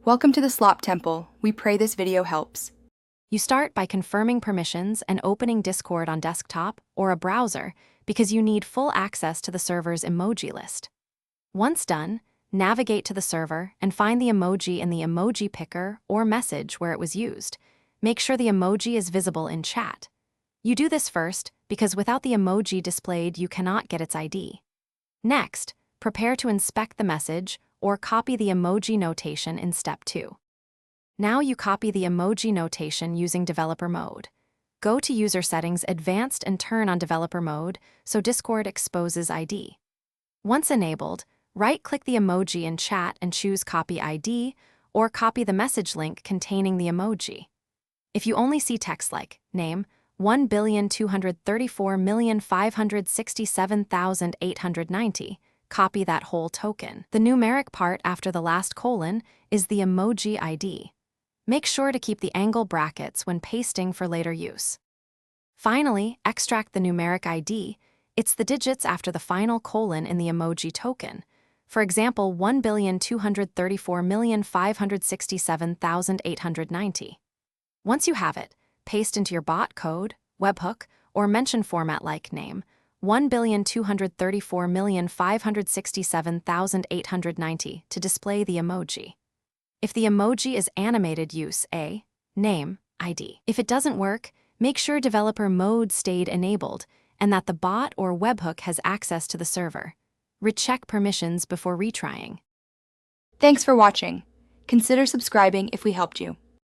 Welcome to the Slop Temple. We pray this video helps. You start by confirming permissions and opening Discord on desktop or a browser because you need full access to the server's emoji list. Once done, navigate to the server and find the emoji in the emoji picker or message where it was used. Make sure the emoji is visible in chat. You do this first because without the emoji displayed, you cannot get its ID. Next, prepare to inspect the message or copy the emoji notation in step 2. Now you copy the emoji notation using developer mode. Go to User Settings Advanced and turn on developer mode so Discord exposes ID. Once enabled, right-click the emoji in chat and choose Copy ID or copy the message link containing the emoji. If you only see text like name, 1,234,567,890, copy that whole token. The numeric part after the last colon is the emoji ID. Make sure to keep the angle brackets when pasting for later use. Finally, extract the numeric ID. It's the digits after the final colon in the emoji token. For example, 1,234,567,890. Once you have it, paste into your bot code, webhook, or mention format like name, 1,234,567,890 to display the emoji. If the emoji is animated, use a name ID. If it doesn't work, make sure developer mode stayed enabled and that the bot or webhook has access to the server. Recheck permissions before retrying. Thanks for watching. Consider subscribing if we helped you.